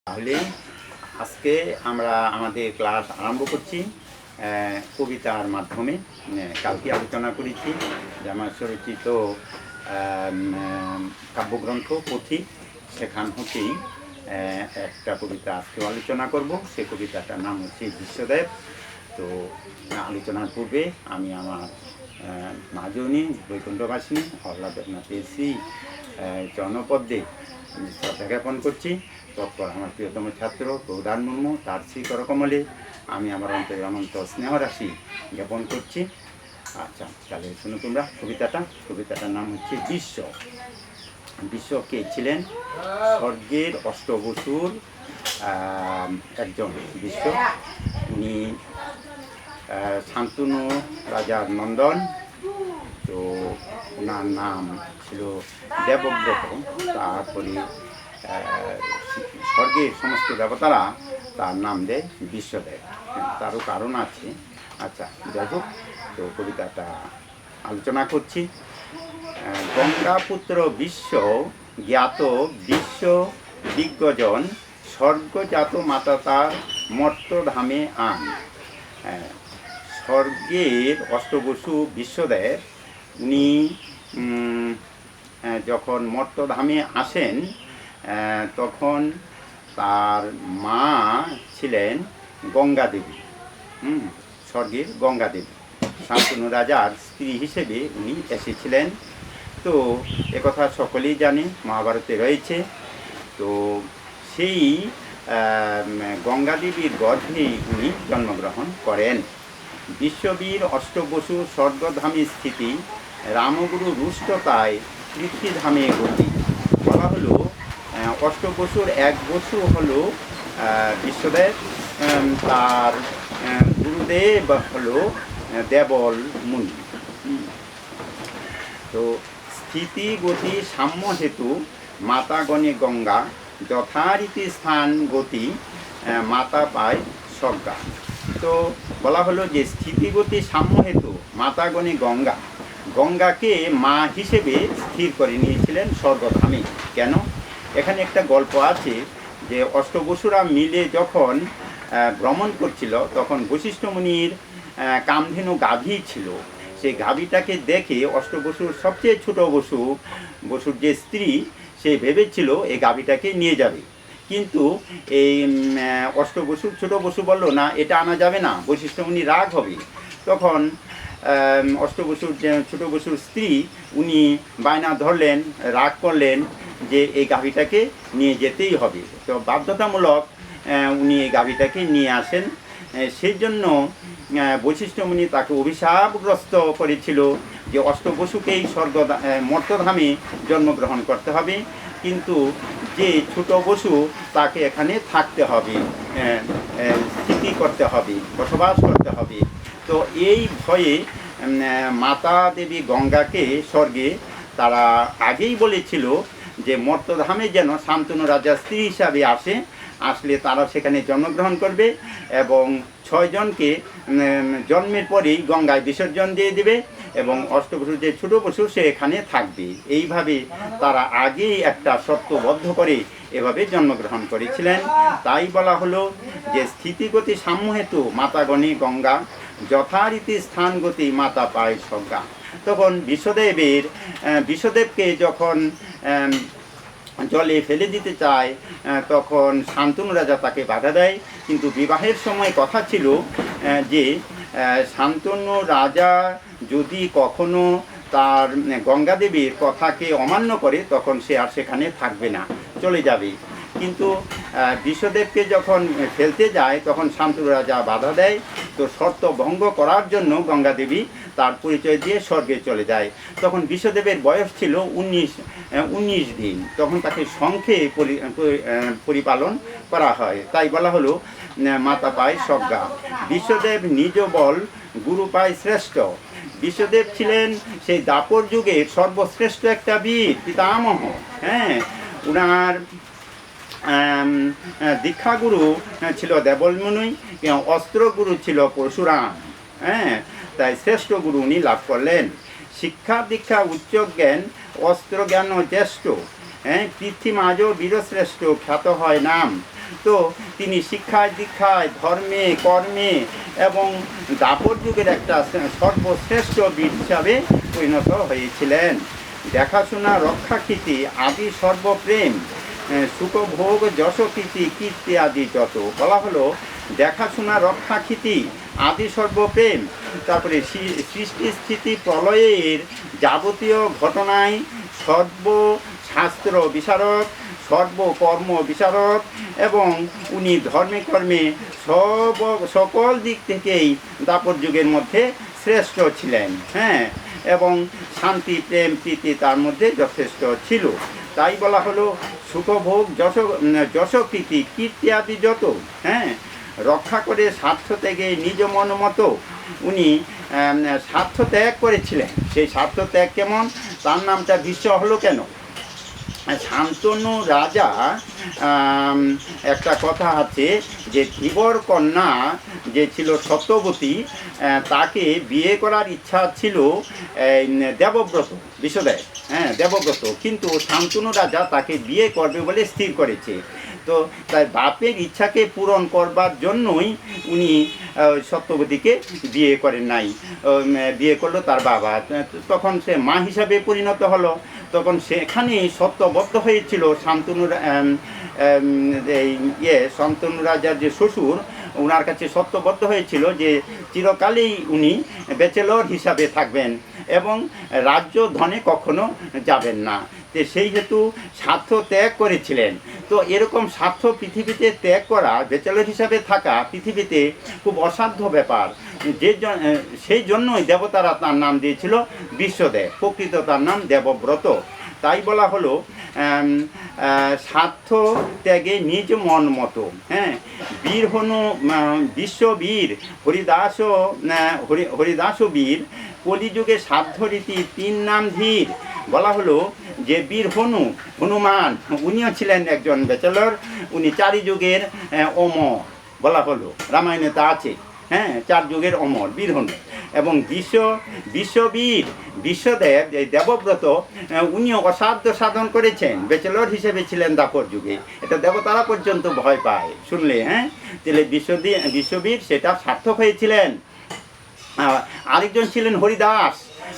তাহলে আজকে আমরা আমাদের ক্লাস আরম্ভ করছি কবিতার মাধ্যমে। কালকে আলোচনা করেছি যে আমার স্বরচিত কাব্যগ্রন্থ পুঁথি, সেখান হতেই একটা কবিতা আজকে আলোচনা করব। সেই কবিতাটার নাম হচ্ছে বিশ্বদেব। তো আলোচনার পূর্বে আমি আমার মাজনী বৈকুণ্ঠবাসিনী অহ্লাদ দেবনাথের শ্রী জনপদ্যে শ্রদ্ধা জ্ঞাপন করছি। তৎপর আমার প্রিয়তম ছাত্র প্রধান মুর্মু, তার শ্রী করকমলে আমি আমার অন্তরের অনন্ত স্নেহরাশি জ্ঞাপন করছি। আচ্ছা, তাহলে শুনো তোমরা কবিতাটার নাম হচ্ছে বিশ্ব। বিশ্ব কে ছিলেন? স্বর্গের অষ্টবসুর একজন বিশ্ব। উনি শান্তনু রাজার নন্দন। তো ওনার নাম ছিল দেবব্রত। তারপরে স্বর্গের সমস্ত দেবতারা তার নাম দেয় বিশ্বদেব। তারও কারণ আছে। আচ্ছা, যাই হোক, তো কবিতাটা আলোচনা করছি। গঙ্গাপুত্র বিশ্ব জ্ঞাত বিশ্ব দিগ্গজন, স্বর্গজাত মাতা তার মর্তধামে আন। স্বর্গের অষ্টবসু বিশ্বদেব উনি যখন মর্তধামে আসেন তখন তার মা ছিলেন গঙ্গা দেবী। স্বর্গের গঙ্গা দেবী শান্তনু রাজার স্ত্রী হিসেবে উনি এসেছিলেন। তো একথা সকলেই জানে, মহাভারতে রয়েছে। তো সেই গঙ্গা দেবীর গর্ভেই উনি জন্মগ্রহণ করেন। বিশ্ববীর অষ্টবসু স্বর্গধামে স্থিতি, রামগুরু রুষ্টতায় পৃথ্বীধামে গতি। বলা হলো অষ্টবসুর এক বসু হলো বিশ্বদেব, তার গুরুদেব হলো দেবল মুনি। তো স্থিতি গতি সাম্য হেতু মাতা গণে গঙ্গা, যথারীতি স্থান গতি মাতা পায় স্বর্গা। তো বলা হলো যে স্থিতিগতি সাম্য হেতু মাতা গণে গঙ্গা, গঙ্গাকে মা হিসেবে স্থির করে নিয়েছিলেন স্বর্গধামে। কেন? এখানে একটা গল্প আছে যে অষ্টবসুরা মিলে যখন ভ্রমণ করছিল তখন বশিষ্ঠ মুনির কামধেনু গাভী ছিল। সেই গাভীটাকে দেখে অষ্টবসুর সবচেয়ে ছোট বসুর যে স্ত্রী, সে ভেবেছিল এই গাভীটাকে নিয়ে যাবে। কিন্তু এই অষ্টবসু ছোট বসু বলল, না, এটা আনা যাবে না, বশিষ্ঠ মুনি রাগ হবে। তখন অষ্টবসুর ছোট বসুর স্ত্রী উনি বায়না ধরলেন, রাগ করলেন যে এই গাভীটাকে নিয়ে যেতেই হবে। তো বাধ্যতামূলক উনি এই গাভীটাকে নিয়ে আসেন। সেই জন্য বশিষ্ঠ মুনি তাকে অভিশাপগ্রস্ত করেছিল যে অষ্টবসুকেই মর্তধামে জন্মগ্রহণ করতে হবে, কিন্তু যে ছোট বসু তাকে এখানে থাকতে হবে, স্থিতি করতে হবে, বসবাস করতে হবে। তো এই ভয়ে মাতা দেবী গঙ্গাকে স্বর্গে তারা আগেই বলেছিল যে মর্তধামে যেন শান্তনু রাজার স্ত্রী হিসাবে আসলে তারা সেখানে জন্মগ্রহণ করবে এবং 6 জনকে জন্মের পরেই গঙ্গায় বিসর্জন দিয়ে দেবে এবং অষ্টবসুর যে ছোটো বসু সে এখানে থাকবে। এইভাবে তারা আগেই একটা শর্তবদ্ধ করে এভাবে জন্মগ্রহণ করেছিলেন। তাই বলা হলো যে স্থিতিগতি সাম্য হেতু মাতা গণে গঙ্গা, যথারীতি স্থান গতি মাতা পায় স্বর্গা। তখন বিশ্বদেবকে যখন জলে ফেলে দিতে চায় তখন শান্তনু রাজা তাকে বাধা দেয়। কিন্তু বিবাহের সময় কথা ছিল যে শান্তনু রাজা যদি কখনো তার গঙ্গা দেবীর কথাকে অমান্য করে তখন সে আর সেখানে থাকবে না, চলে যাবে। কিন্তু বিশ্বদেবকে যখন ফেলতে যায় তখন শান্তনু রাজা বাধা দেয়। তো শর্ত ভঙ্গ করার জন্য গঙ্গা দেবী তার পরিচয় দিয়ে স্বর্গে চলে যায়। তখন বিশ্বদেবের বয়স ছিল 19 দিন। তখন তাকে শঙ্খে পরিপালন করা হয়। তাই বলা হলো মাতা পায় স্বর্গা। বিশ্বদেব নিজ বল গুরু পায় শ্রেষ্ঠ। বিশ্বদেব ছিলেন সেই দাপর যুগের সর্বশ্রেষ্ঠ একটা বীর পিতামহ। উনার দীক্ষাগুরু ছিল দেবলমুনি, অস্ত্রগুরু ছিল পরশুরাম। তাই শ্রেষ্ঠ গুরু উনি লাভ করলেন। শিক্ষা দীক্ষা উচ্চ জ্ঞান অস্ত্র জ্ঞান জ্যেষ্ঠ, পৃথ্বী মাঝও বীরশ্রেষ্ঠ খ্যাত হয় নাম। তো তিনি শিক্ষায় দীক্ষায় ধর্মে কর্মে এবং দাপর যুগের একটা সর্বশ্রেষ্ঠ বীর হিসাবে পরিণত হয়েছিলেন। দেখাশোনা রক্ষাকৃতি আদি সর্বপ্রেম, সুখভোগ যশকীর্তি কীর্তি আদি যত। বলা হলো দেখাশোনা রক্ষাকৃতি আদি সর্বপ্রেম, তারপরে সৃষ্টি স্থিতি প্রলয়ের যাবতীয় ঘটনায় সর্বশাস্ত্র বিশারদ, সর্বকর্ম বিশারদ এবং উনি ধর্মে কর্মে সকল দিক থেকেই দাপর যুগের মধ্যে শ্রেষ্ঠ ছিলেন। হ্যাঁ, এবং শান্তি প্রেম প্রীতি তার মধ্যে যথেষ্ট ছিল। তাই বলা হলো সুখভোগ যশকীর্তি কীর্তি আদি যত। হ্যাঁ, রক্ষা করে স্বার্থ ত্যাগে নিজ মন মতো উনি স্বার্থ ত্যাগ করেছিলেন। সেই স্বার্থ ত্যাগ কেমন, তার নামটা ভীষ্ম হলো কেন? শান্তনু রাজা, একটা কথা আছে যে ধীবর কন্যা যে ছিল সত্যবতী, তাকে বিয়ে করার ইচ্ছা ছিল দেবব্রত, বিশ্বদেব। হ্যাঁ, দেবব্রত, কিন্তু শান্তনু রাজা তাকে বিয়ে করবে বলে স্থির করেছে। তো তাই বাপের ইচ্ছাকে পূরণ করবার জন্যই উনি সত্যবতীকে বিয়ে করেন নাই, বিয়ে করলো তার বাবা। তখন সে মা হিসাবে পরিণত হলো। তখন সেখানেই সত্যবদ্ধ হয়েছিল শান্তনু রাজার যে শ্বশুর, ওনার কাছে সত্যবদ্ধ হয়েছিল যে চিরকালেই উনি ব্যাচেলর হিসাবে থাকবেন এবং রাজ্য ধনে কখনো যাবেন না। তো সেই হেতু স্বার্থ ত্যাগ করেছিলেন। তো এরকম স্বার্থ পৃথিবীতে ত্যাগ করা, ব্যাচেলর হিসাবে থাকা পৃথিবীতে খুব অসাধ্য ব্যাপার। সেই জন্যই দেবতারা তার নাম দিয়েছিল বিশ্বদেব, প্রকৃত তার নাম দেবব্রত। তাই বলা হলো স্বার্থ ত্যাগে নিজ মন মতো। হ্যাঁ, বীর হনু বিশ্ববীর হরিদাস বীর, কলিযুগে সাধ্য রীতি তিন নাম ধীর। বলা হলো যে বীর হনুমান, উনিও ছিলেন একজন ব্যাচেলর, উনি চারি যুগের অমর বলা হলো, রামায়ণে তা আছে। হ্যাঁ, 4 যুগের অমর বীর হনু। এবং বিশ্ববীর বিশ্বদেব, এই দেবব্রত, উনিও অসাধ্য সাধন করেছেন, ব্যাচেলর হিসেবে ছিলেন দাপর যুগে। এটা দেবতারা পর্যন্ত ভয় পায় শুনলে। হ্যাঁ, তাহলে বিশ্ববীর সেটা সার্থক হয়েছিলেন। আরেকজন ছিলেন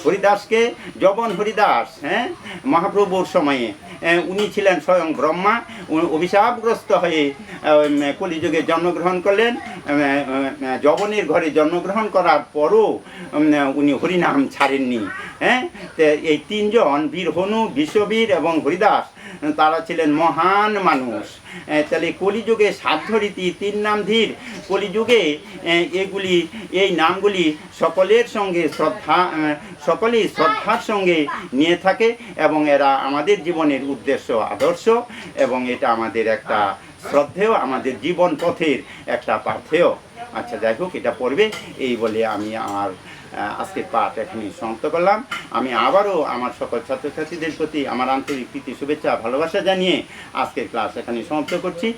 হরিদাসকে যবন হরিদাস, হ্যাঁ, মহাপ্রভুর সময়ে উনি ছিলেন স্বয়ং ব্রহ্মা। অভিশাপগ্রস্ত হয়ে কলিযুগে জন্মগ্রহণ করলেন। যবনের ঘরে জন্মগ্রহণ করার পরও উনি হরিনাম ছাড়েননি। হ্যাঁ, এই 3 জন বীর হনু, বিশ্ববীর এবং হরিদাস, তারা ছিলেন মহান মানুষ। তাহলে কলিযুগে সাধ্য রীতি 3 নাম ধীর। কলিযুগে এই নামগুলি সকলের সঙ্গে সকলেই শ্রদ্ধার সঙ্গে নিয়ে থাকে এবং এরা আমাদের জীবনের উদ্দেশ্য আদর্শ, এবং এটা আমাদের একটা শ্রদ্ধেয়, আমাদের জীবন পথের একটা পাথেয়। আচ্ছা, যাই হোক, এটা পড়বে এই বলে আমি আমার আজকের পাঠ এখানে সমাপ্ত করলাম। আমি আবারও আমার সকল ছাত্রছাত্রীদের প্রতি আমার আন্তরিক প্রীতি শুভেচ্ছা ভালোবাসা জানিয়ে আজকের ক্লাস এখানে সমাপ্ত করছি।